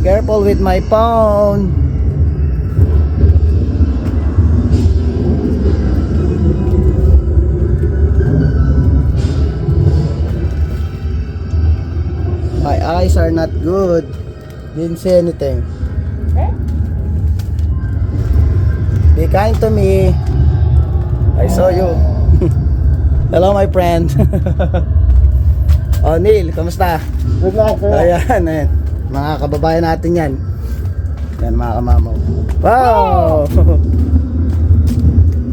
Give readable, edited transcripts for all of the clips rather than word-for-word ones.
Careful with my phone. My eyes are not good. Didn't see anything. Be kind to me. I saw you. Hello my friend. Oh Neil, kamusta? Good luck, sir. Ayan, ayan. Mga kababayan natin yan. Yan mga kamamaw. Wow!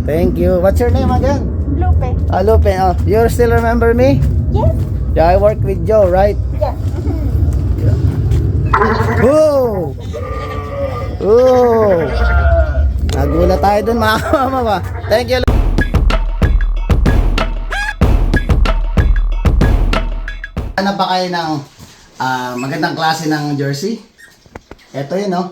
Thank you. What's your name again? Lupe. Lupe. Oh, you still remember me? Yes. Yeah, I work with Joe, right? Yeah. Oh! Oh! Nagulat tayo dun mga kamamaw. Thank you. Hanap ba kayo ng magandang klase ng jersey? Ito yun, no?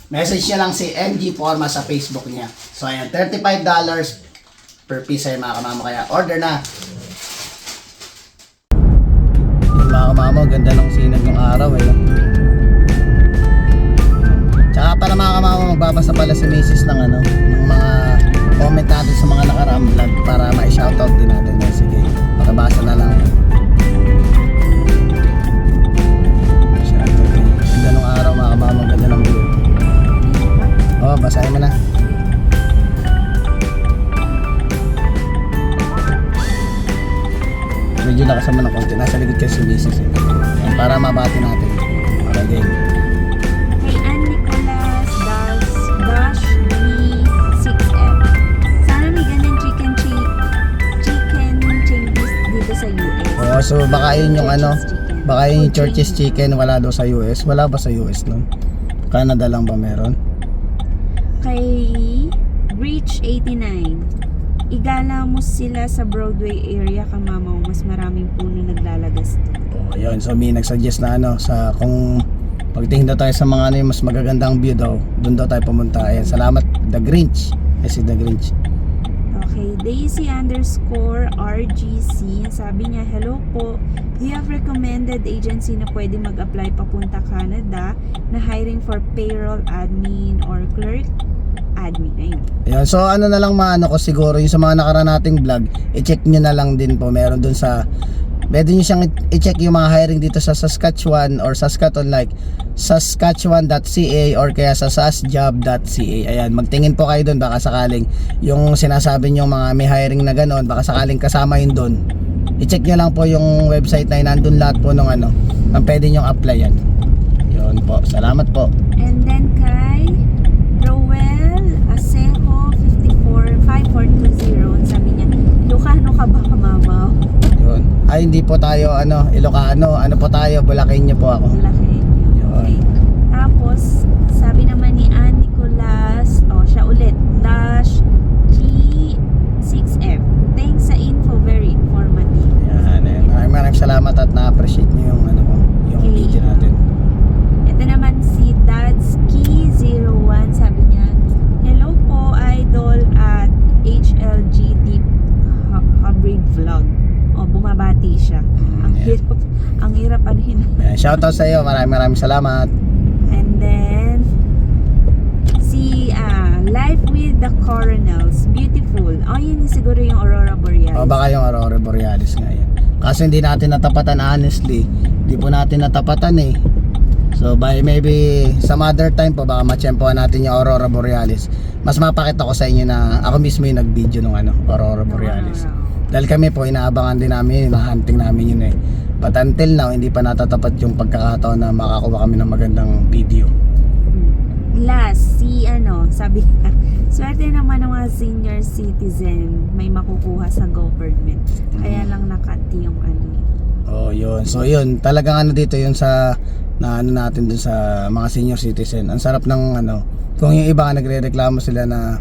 Message niya lang si MG Forma sa Facebook niya. So, ayan, $35 per piece ay mga kamamo. Kaya, order na. Yung mga kamamo, ganda ng sinag ng araw, eh. Tsaka pala mga kamamo, magbabasa pala si Mrs. ng ano, ng mga comment natin sa mga nakaraang vlog para ma-shoutout din natin. Sige, makabasa na lang. Ganda ng araw mga kamamo, ganda ng view. Oh, basahin mo na. Medyo nakasama ng konti. Nasa likod kasi si Mrs. Ayan, para mabati natin. Para game. Kay Ann Nicolas Dash D6F. Sana may ganun chicken changes dito sa US. Oh, so baka yun yung ano, Chicken. baka yun yung Church's Chicken wala daw sa US. Wala ba sa US nun? Canada lang ba meron? Kay Breach 89. Igala mo sila sa Broadway area, kamamaw. Mas maraming puno naglalagas doon. Oh, yun. So may nagsuggest na ano sa kung pagtingin daw tayo sa mga ano yung mas magagandang view daw, doon daw tayo pumunta. Ayan, salamat The Grinch. Si The Grinch. Okay, Daisy_RGC. Sabi niya, hello po. Do you have recommended agency na pwede mag-apply papunta Canada na hiring for payroll admin or clerk? Admin, ayun. Ayan, so ano na lang maano ko siguro yung sa mga nakaraan nating vlog, i-check nyo na lang din po. Meron dun sa, pwede nyo siyang i-check yung mga hiring dito sa Saskatchewan or Saskatoon, like saskatchewan.ca or kaya sa sasjob.ca. Ayan, magtingin po kayo dun, baka sakaling yung sinasabi nyo mga may hiring na ganon, baka sakaling kasama yun dun. I-check nyo lang po yung website na yun, nandun lahat po nung ano, ang pwede nyong applyan. Yun po, salamat po. And then kay Rowell Asejo 545420, sabi niya, Ilocano ka ba, kamamaw? Yun. Ay, hindi po tayo ano, Ilocano, ano po tayo, Bulakenyo po ako. Laki. Okay. Tapos, sabi naman ni Ann Nicolas, siya ulit, Dash G6F. Thanks sa info, very informative. Yan, maraming salamat at na-appreciate nyo yung ano ko, yung Okay. video natin. Ito naman si Dadski01, sabi niya, hello po, idol at HLG Deep Hybrid Vlog. Bumabati siya. Ang Yeah. hirap ano yun. Shoutout sa iyo, maraming salamat. And then si Life with the Coronels, beautiful. Yun siguro yung Aurora Borealis. O baka yung Aurora Borealis ngayon. Kasi hindi natin natapatan, honestly. Hindi po natin natapatan eh. So by maybe some other time po baka matsyempohan natin yung Aurora Borealis. Mas mapakita ko sa inyo na ako mismo yung nag-video nung ano, Aurora Borealis. Dahil kami po inaabangan din namin, hunting namin yun eh. But until now hindi pa natatapat yung pagkakataon na makakuha kami ng magandang video. Last, sabi swerte naman ng mga senior citizen may makukuha sa government. Kaya lang nakati yung ano. Oh, yun. So yun, talagang ano dito yun sa na ano natin dun sa mga senior citizen. Ang sarap ng ano, kung yung iba nagrereklamo sila na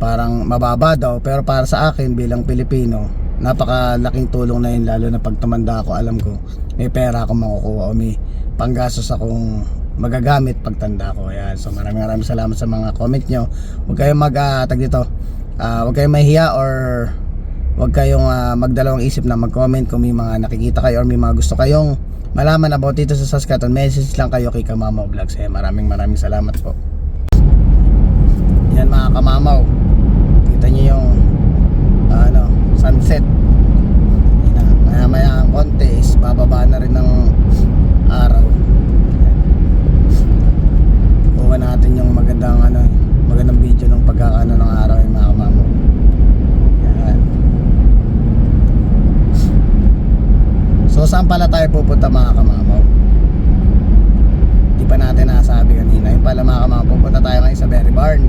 parang mababa daw, pero para sa akin bilang Pilipino, napakalaking tulong na yun, lalo na pag tumanda ako, alam ko may pera akong makukuha o may panggastos akong magagamit pagtanda ko. Ayan. So maraming salamat sa mga comment nyo. Huwag kayong huwag kayong mahiya or huwag kayong magdalawang isip na mag-comment kung may mga nakikita kayo or may mga gusto kayong malaman about dito sa Saskatoon, message lang kayo kay Kamamaw Vlogs. Maraming salamat po. Yan mga kamamaw, kita nyo yung sunset. Maya maya ang konti is bababa na rin ng araw. Kuha natin yung magandang video ng pagkakaano ng araw yung mga kamamaw. Yan. So saan pala tayo pupunta mga kamamaw? Di pa natin nasabi kanina. Yung pala mga kamamaw, pupunta tayo ngayon sa Berry Barn.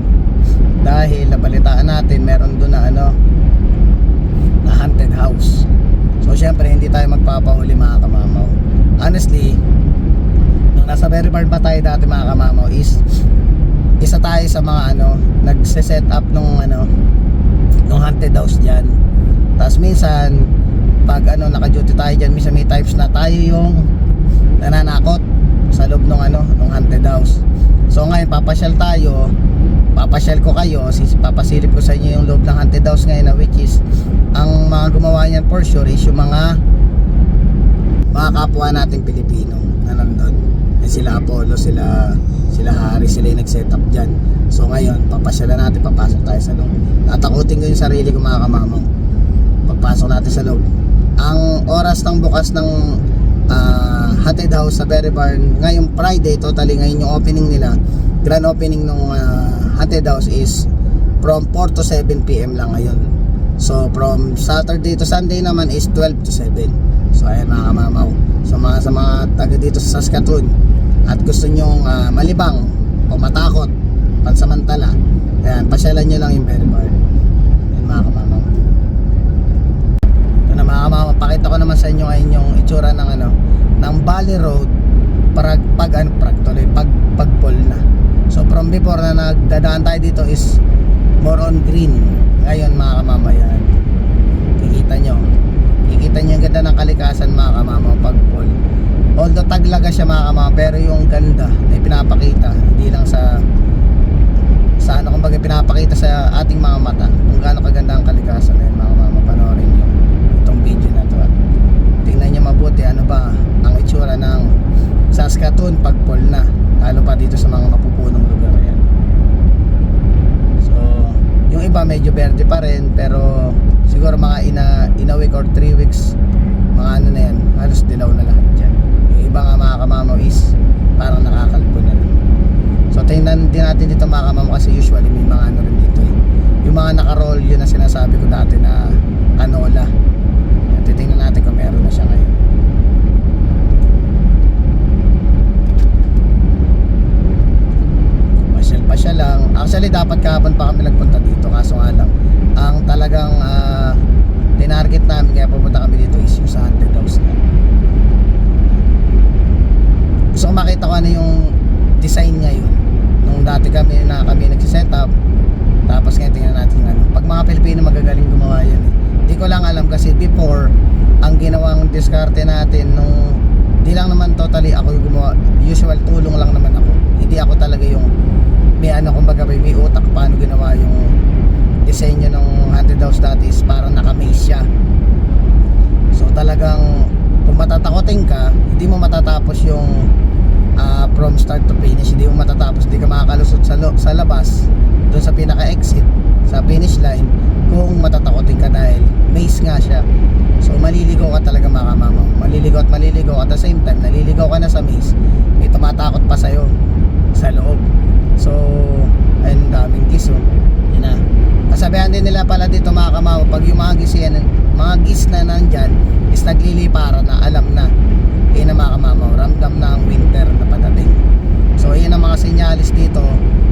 Dahil nabalitaan natin meron doon na haunted house. So syempre hindi tayo magpapahuli mga kamamaw. Honestly, nung nasa Berry Barn pa tayo dati mga kamamaw is isa tayo sa mga nagse-set up nung haunted house diyan. Tapos minsan pag naka-duty tayo diyan, minsan may times na tayo yung nananakot sa loob nung haunted house. So ngayon papasyal ko kayo, papasilip ko sa inyo yung loob ng haunted house ngayon, which is ang mga gumawa niyan for sure is yung mga kapwa nating Pilipino na nandun. Sila Apollo, sila Harry, sila yung nag-set up dyan. So ngayon papasyalan natin, papasok tayo sa loob. Tatakutin ko yung sarili ko mga kamamaw. Pagpasok natin sa loob, ang oras ng bukas ng haunted house sa Berry Barn ngayong Friday, totally ngayon yung opening nila, grand opening ng haunted house is from 4 to 7 PM lang ngayon. So from Saturday to Sunday naman is 12 to 7. So ayan mga kamamaw, sa mga taga dito sa Saskatoon at gusto nyong malibang o matakot pansamantala, ayan, pasyalan nyo lang yung Berry Barn. Ayan mga kamamaw. Ito na mga kamamaw, pakita ko naman sa inyo ngayon yung itsura ng Valley Road pagpol na. So from before na nagdadaan tayo dito is more on green. Ngayon mga kamamayan, kikita nyo yung ganda ng kalikasan mga kamamaw pagpol. Although taglaga siya mga kamamaw, pero yung ganda ay pinapakita hindi lang sa kumbaga pinapakita sa ating mga mata kung gaano kaganda ang kalikasan. Ngayon mga kamamaw, panoorin nyo itong video na to at tingnan nyo mabuti ang itsura ng Saskatoon pagpol na, lalo pa dito sa mga mapupunong lugar. Yan. So yung iba medyo verde pa rin, pero siguro mga in a week or 3 weeks na yan, halos dilaw na lahat dyan. Yung iba nga mga kamamaw is parang nakakalbo na rin. So tingnan din natin dito mga kamamaw, kasi usually may mga rin dito yung mga naka-roll, yun na sinasabi ko dati na canola. Yan, titingnan natin kung meron na siya ngayon. Pasyal lang. Actually dapat kahapon pa kami nagpunta dito, kaso nga lang ang talagang tinarget namin kaya pumunta kami dito is yung sa haunted house na. Gusto ko makita ko yung design ngayon nung dati kami nagsiset up, tapos ngayon tingnan natin pag mga Pilipino magagaling gumawa yan Hindi ko lang alam kasi before ang ginawang diskarte natin nung di lang naman totally ako yung gumawa, usual tulong lang naman ako, hindi ako talaga yung may kumbaga may utak paano ginawa yung disenyo ng haunted house dati is parang naka-maze siya. So talagang kung matatakotin ka, hindi mo matatapos yung from start to finish, hindi mo matatapos, hindi ka makakalusot sa labas doon sa pinaka-exit, sa finish line kung matatakotin ka dahil maze nga siya. So maliligaw ka talaga mga kamamaw, maliligaw at the same time naliligaw ka na sa maze, may tumatakot pa sa'yo sa loob. So ayun, daming gis yun na. Kasabihan din nila pala dito mga kamamaw, pag yung mga gis na nandyan is nagliliparan na, alam na yun ang mga kamamaw, ramdam na ang winter na padating. So yun ang mga senyalis dito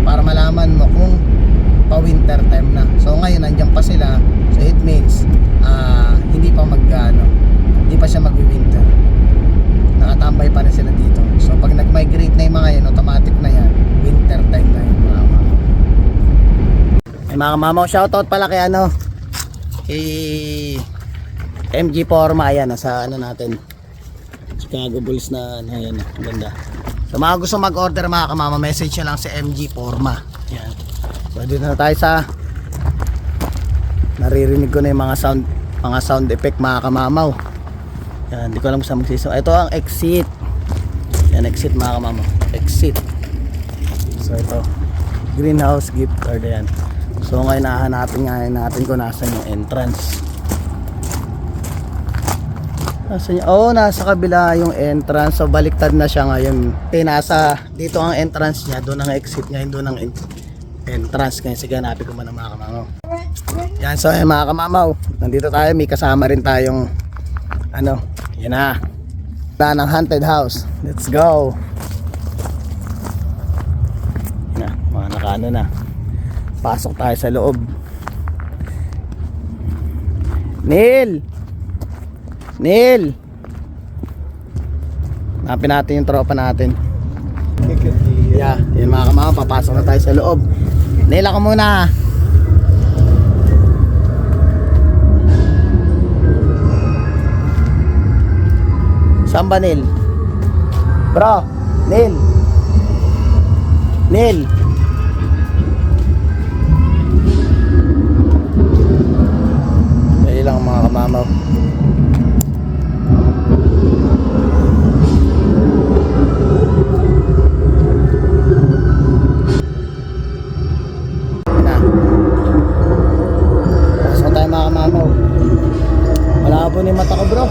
para malaman mo kung pa winter time na. So ngayon nandiyan pa sila, so it means hindi pa siya magwi-winter, nakatambay pa rin sila dito. So pag nag-migrate na yung mga yan, automatic na yan, winter time na yun mga kamamaw. Ay mga kamamaw, shoutout pala kay kay MG Forma, ayan sa natin, Chicago Bulls na ayan, ganda. So mga gusto mag-order mga kamamaw, message nyo lang si MG Forma. Ayan. So dito na tayo sa, naririnig ko na yung mga sound effect mga kamamaw. Yan, hindi ko alam kung saan magsisigaw. Ito ang exit. Yan, exit mga kamama. Exit. So ito, greenhouse gift card yan. So ngayon nahanapin natin kung nasan yung entrance. Nasan yung, oh, nasa kabila yung entrance. So baliktad na siya ngayon. Nasa, dito ang entrance niya, doon ang exit niya, doon ang entrance. Kaya sige, hanapin ko muna mga kamamaw. Yan, so yan mga kamamaw, nandito tayo, may kasama rin tayong ano, yan na ng haunted house. Let's go. Yan na, mga nakaano na. Pasok tayo sa loob. Neil! Neil! Hanapin natin yung tropa natin. Yeah, yun mga kamama, papasok na tayo sa loob. Neil, ako muna. Saan ba, Neil? Bro, Neil. Neil. Dali lang mga kamamaw. Na. Pasok tayo mga kamamaw. Malabo na yung mata ko, bro.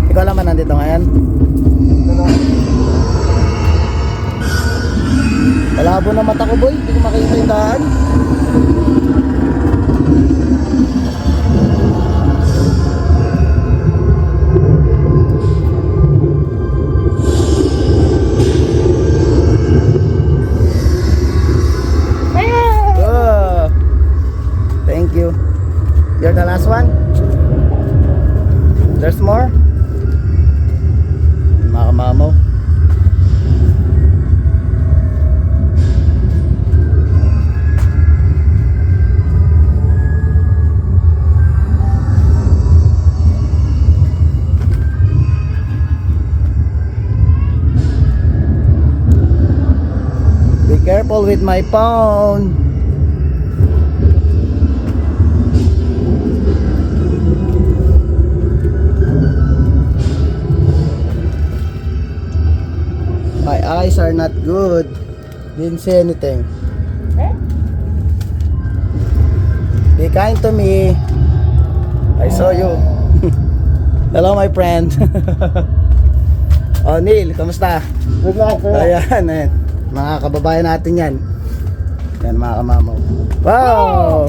Ikaw lang man nandito ngayon? Malabo na mata ko, boy. Hindi ko makita yung daan. Oh, thank you. You're the last one? There's more? Mga kamamaw. Be careful with my phone. My eyes are not good. Didn't see anything. Be kind to me. I saw you. Hello my friend. Oh Neil, kamusta? Good luck, sir. Ayan, ayan. Mga kababayan natin yan. Yan mga kamamaw. Wow!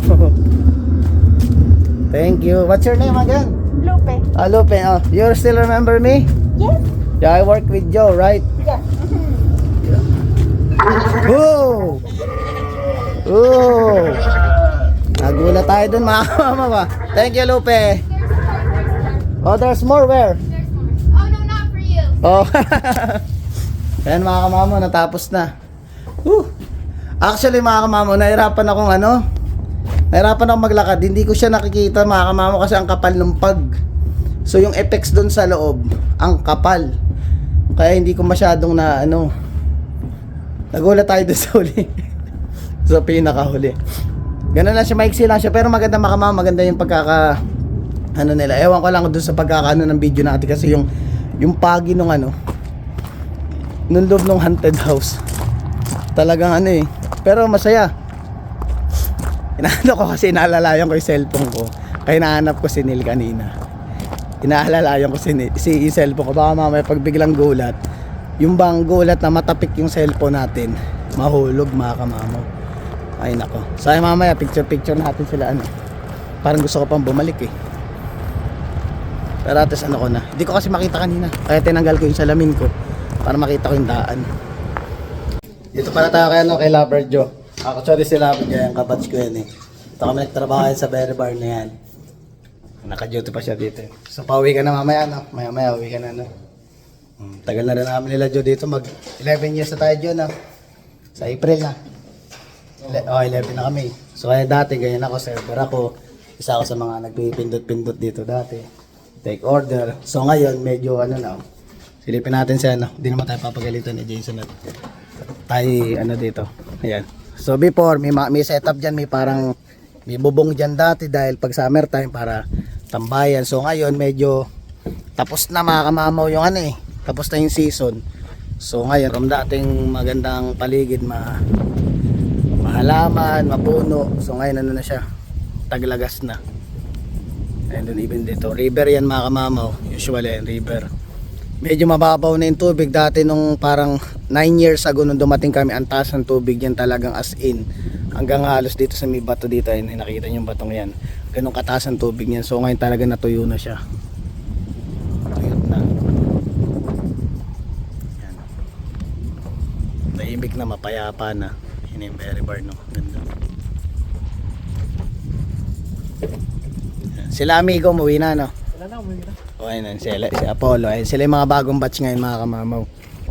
Thank you. What's your name again? Lupe. Lupe. Oh, you still remember me? Yes. Yeah, I work with Joe, right? Yes. Oh! Oh! Nagulat tayo dun mga kamamaw. Thank you, Lupe. Oh, there's more. Where? Oh no, not for you. Oh. Ayan mga kamamo, natapos na. Actually mga kamamo, nahirapan akong maglakad. Hindi ko siya nakikita mga kamamo kasi ang kapal ng pag. So yung effects doon sa loob, ang kapal. Kaya hindi ko masyadong nagulat tayo doon sa huli. Sa pinakahuli. Ganun lang siya, maiksi lang siya. Pero maganda mga kamamo, maganda yung nila. Ewan ko lang doon sa pagkakaano ng video natin kasi yung pagi nung nung loob ng haunted house talagang pero masaya. Inaano ko kasi inaalalayan ko yung cellphone ko kaya nahanap ko si Neil kanina. Inaalalayan ko si cellphone ko baka mamaya pag biglang gulat yung bang gulat na matapik yung cellphone natin mahulog mga kamamo. Ay nako, sayang mamaya picture natin sila parang gusto ko pang bumalik pero atas ko na hindi ko kasi makita kanina kaya tinanggal ko yung salamin ko para makita ko yung daan. Dito pala tayo kay Lover Joe. Actually si Lover Joe, yung kabatch ko yan Ito kami nagtrabaho sa Berry Bar na yan. Naka-duty pa siya dito. So pauwi ka na mamaya Maya uwi ka na Tagal na rin namin nila Joe dito. Mag 11 years na tayo Joe na. Sa April na. 11 na kami. So kaya dati ganyan ako, server ako. Isa ako sa mga nagpipindot-pindot dito dati. Take order. So ngayon medyo ano na. Silipin natin siya ano. Hindi naman tayo papagalitan ni Jason at tayo ano dito. Ayan. So before may setup diyan, may parang may bubong diyan dati dahil pag summer time para tambayan. So ngayon medyo tapos na mga kamamaw yung ano eh. Tapos na yung season. So ngayon kung dating magandang paligid, mahalaman, mapuno. So ngayon ano na siya, taglagas na. And then even dito, river yan mga kamamaw. Usually yan, river. Medyo mababaw na yung tubig. Dati nung parang 9 years ago nung dumating kami, ang taas ng tubig yan talagang as in. Hanggang halos dito sa may bato dito, ayun, nakikita nyo yung batong yan. Ganun kataas ang tubig yan. So ngayon talaga natuyo na siya. Ayun na. Yan. Tahimik na, mapayapa na. Yun yung very bar no. Ganda. Yan. Sila amigo umuwi na no. Wala na, umuwi na. O ayun, si Apollo. Ayun, sila yung mga bagong batch ngayon mga kamamaw.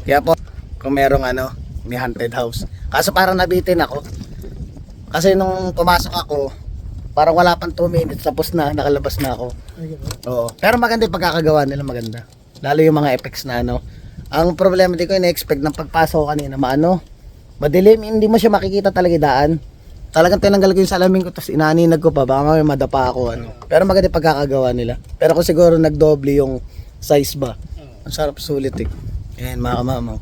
Kaya po, kung merong ano, may haunted house. Kaso parang nabitin ako. Kasi nung pumasok ako, parang wala pang 2 minutes, tapos na, nakalabas na ako. Oo. Pero maganda yung pagkakagawa nila, maganda. Lalo yung mga effects na ano. Ang problema di ko, ina-expect ng pagpasok ko kanina, madilim, hindi mo siya makikita talaga daan. Talagang tinanggal ko yung salamin ko, tapos inaninag ko pa, baka may madapa ako ano. Pero maganda yung pagkakagawa nila. Pero kung siguro nagdoble yung size ba, ang sarap sulit eh. Ayan mga kamamaw.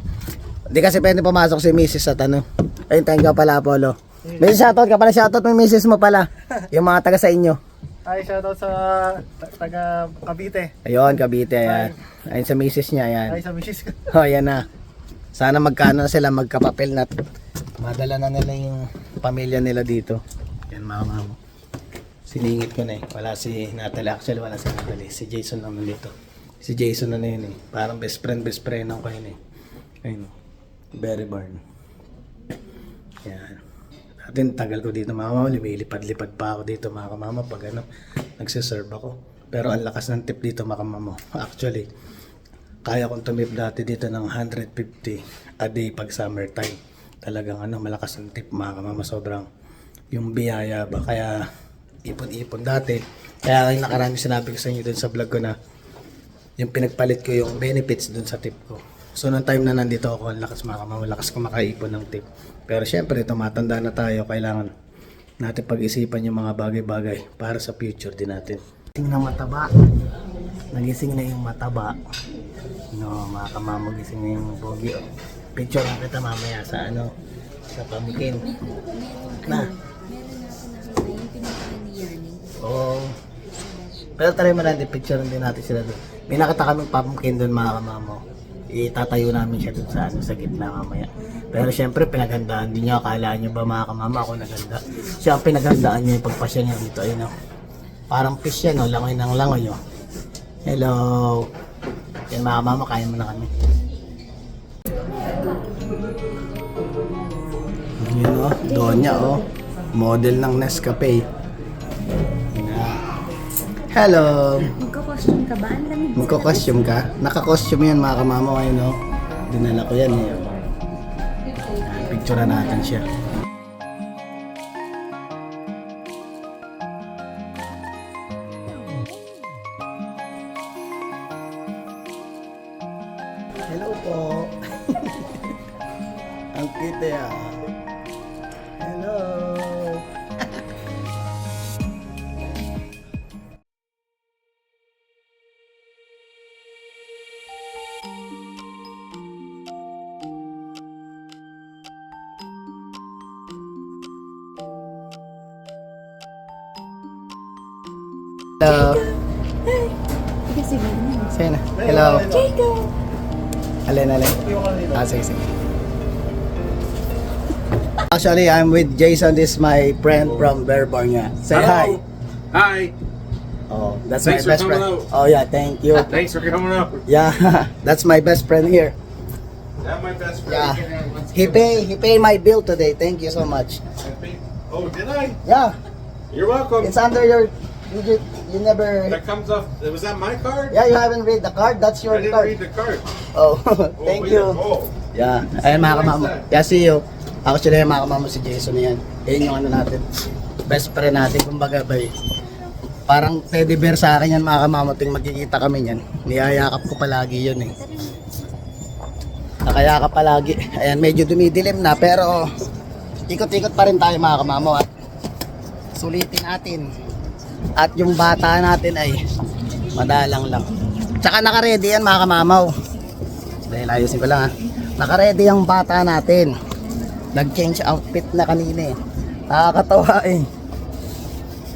Hindi kasi pwede pumasok si Mrs. at ano. Ayun, thank you pala Apollo. May shoutout ka pala, shoutout may Mrs. mo pala. Yung mga taga sa inyo. Ay, shoutout sa taga Cavite. Ayun, Cavite, ayan. Ayun sa Mrs. niya, ayan. Ay, sa misis ko. Oh, ayan na. Sana magkano na sila, magkapapel na. Madala na nila yung pamilya nila dito. Yan mga mama. Siningit ko na eh. Wala si Natalie. Actually, wala si Natalie. Si Jason lang nandito. Si Jason na yun eh. Parang best friend ako yun eh. Ayun. Berry barn. Yan. Dati tagal ko dito mga mama. Lumilipad-lipad pa ako dito mga mama. Pag ano, nagsiserve ako. Pero ang lakas ng tip dito mga mama. Actually, kaya kong tumip dati dito ng 150 a day pag summertime. Talagang ano, malakas ang tip mga kamama. Sobrang yung biyaya ba. Kaya ipon-ipon dati. Kaya ngayon nakarami sinabi ko sa inyo dun sa vlog ko na yung pinagpalit ko yung benefits dun sa tip ko. So nung time na nandito ako, ang lakas mga kamama, lakas ko makaipon ng tip. Pero syempre tumatanda na tayo. Kailangan natin pag-isipan yung mga bagay-bagay para sa future din natin. Nagising na mataba. Nagising na yung mataba. No, mga kamama, gising na yung bogi. Oh. Picture lang kita mamaya sa ano, sa pamkin. Na. Meron ako nakita yung pinakain ni Yanni. Oo. Pero try mo lang din, picture din natin sila doon. May nakita kaming pamkin doon mga kamama. Itatayo namin siya doon sa ano, sa gitna mamaya. Pero syempre pinaghandaan din niya. Akala niyo ba mga kamama ako naganda? Siya ang pinaghandaan niya yung pagpasya niya dito. Ayun o. Parang fish yan o, langoy ng langoy o. Hello. Yan mga kamama, kaya mo na kami. Yun o, Donya o. Model ng Nescafe. Hello. Magka-costume ka ba? Ang lamig. Magko-costume ka? Naka-costume yan mga kamama ngayon o. Dinala ko yan eh. Picture natin siya. Hello po. Ang cute ah. Hello. Hello. Kasi ganun. Sige na. Hello. Jacob! Alin. Sige. Actually, I'm with Jason. This is my friend from Berbarnia. Say hi. Hi. Oh, that's Thanks my for best coming friend. out. Oh yeah, thank you. Thanks for coming up. Yeah, that's my best friend here. That's my best Yeah, friend. he pay my bill today. Thank you so much. Oh, did I? Yeah, You're welcome. it's under your You never... That comes off. Was that my card? Yeah, you haven't read the card. That's your I didn't card. read the card. Oh, Oh, thank wait, you. Oh. Yeah, ayan mga kamamo. Yeah, see you. Ako sila yung mga kamamo si Jason yan. Yan yung ano natin. Best friend natin, kumbaga bay. Parang teddy bear sa akin yan mga kamamo. Ting magkikita kami yan. Niyayakap ko palagi yun eh. Nakayakap palagi. Ayan, medyo dumidilim na pero ikot-ikot pa rin tayo mga kamamo at sulitin natin. At yung bata natin ay madalang lang. Tsaka naka-ready yan mga kamamaw. Dahil ayusin ko lang ha. Naka-ready yung bata natin. Nag-change outfit na kanina eh. Nakakatawa eh.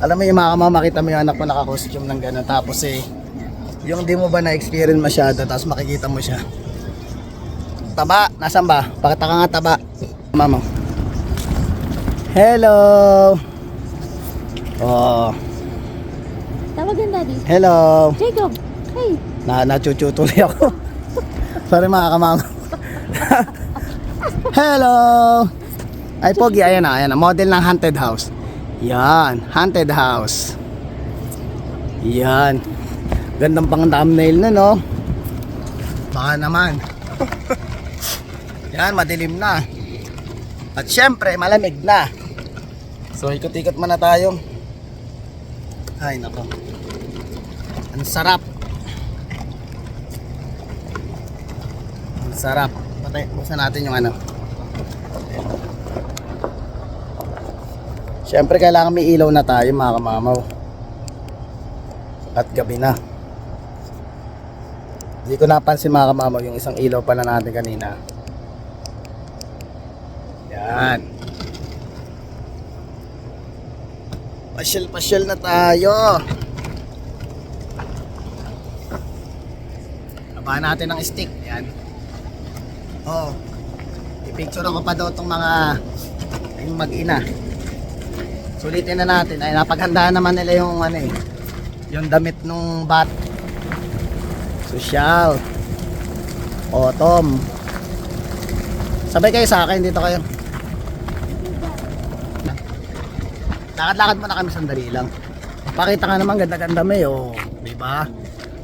Alam mo yung mga kamamaw, makita mo yung anak mo naka-costume ng gano'n. Tapos eh, yung di mo ba na-experience masyado, tapos makikita mo siya. Taba, nasan ba? Pakita ka nga taba. Mamaw. Hello! Oh. Tawagan daddy. Hello! Jacob, hey. Nachuchutuloy ako. Sorry mga kamama. Hello! Ay pogi, ayan na. Model ng haunted house. Yan, haunted house. Yan. Gandang pang thumbnail na no. Baka naman. Yan, madilim na. At syempre, malamig na. So ikot-ikot muna tayo. Ay nako. Ang sarap. Ang sarap. Patay, buksan natin yung ano. Siyempre kailangan may ilaw na tayo mga kamamaw. At gabi na. Hindi ko napansin mga kamamaw yung isang ilaw pala natin kanina. Yan. Pasyal-pasyal na tayo. Nabahan natin ng stick. Yan. Oh. I-picture ko pa daw itong mga yung mag-ina. Sulitin na natin. Ay, napaghandaan naman nila yung ano eh. Yung damit nung bat. Social. Autumn. Sabay kayo sa akin. Dito kayo. Lakad-lakad muna kami sandali lang. Pakita ka naman, ganda-ganda may oh. Diba?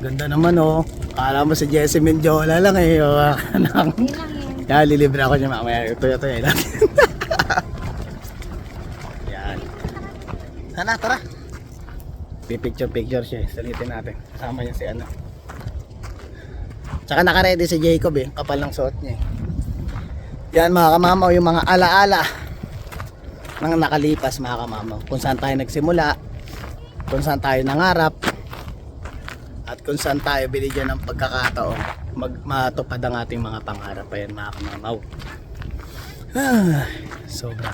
Ganda naman oh. Akala mo si Jessie Mendiola lang eh. Oh. Yan, lilibre ako niya mamaya. Ito yan natin. Yan. Sana, tara. Picture siya eh. Salitin natin. Kasama niya si ano. Tsaka naka-ready si Jacob eh. Kapal ng suot niya eh. Yan mga kamamaw, yung mga alaala ng nakalipas mga kamamaw, kung saan tayo nagsimula, kung saan tayo nangarap, at kung saan tayo binigyan ng pagkakataon matupad ang ating mga pangarap. Ayan mga kamamaw. Sobra.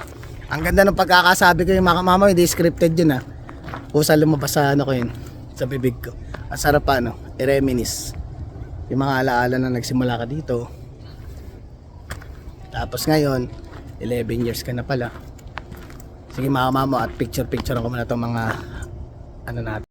Ang ganda ng pagkakasabi ko yung mga kamamaw, hindi scripted yun ha. Kusa lumabas sa ano ko yun, sa bibig ko. Ang sarap pa ano, i-reminisce yung mga alaala na nagsimula ka dito. Tapos ngayon 11 years ka na pala. Sige mga mamo, at picture ko muna itong mga ano natin.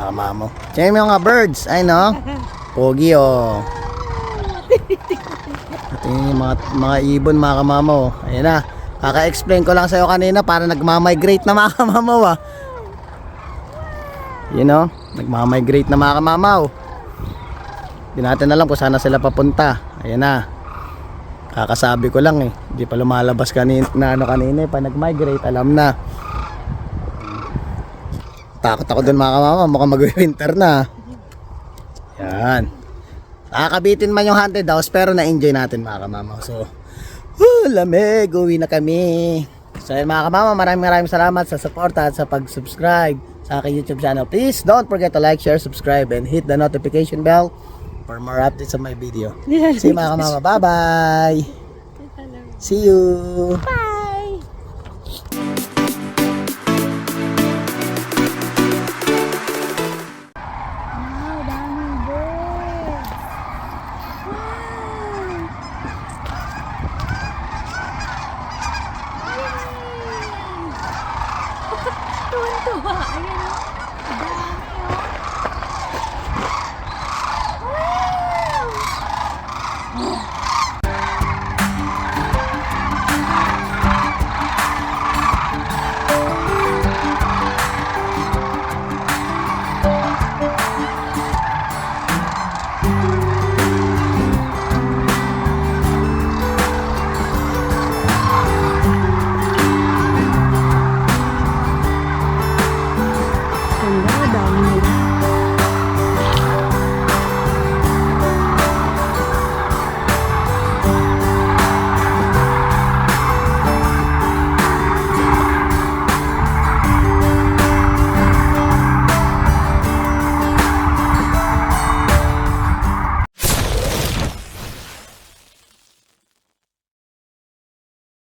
mga kamamo. Check mo yung mga birds. Ay no. Pogi oh. Ito yung mga ibon mga kamamo. Ayan na. Kaka-explain ko lang sa'yo kanina para nagmamigrate na mga kamamaw ah. You know, nagmamigrate na mga kamamaw. Hindi natin alam kung saan na sila papunta. Ayan na. Kakasabi ko lang eh. Hindi pa lumalabas kanina eh. Pag nag-migrate, alam na. Takot ako dun mga kamamaw. Mukhang mag-winter na. Yan. Nakakabitin man yung haunted house pero na-enjoy natin mga kamamaw. So, lamig, uwi na kami. So yun mga kamama, maraming salamat sa support at sa pag-subscribe sa aking YouTube channel. Please don't forget to like, share, subscribe, and hit the notification bell for more updates on my video. See you mga kamama, bye bye. See you. Bye! Wow, daming birds! Wow! Tuwan-tuwa! Ayan o!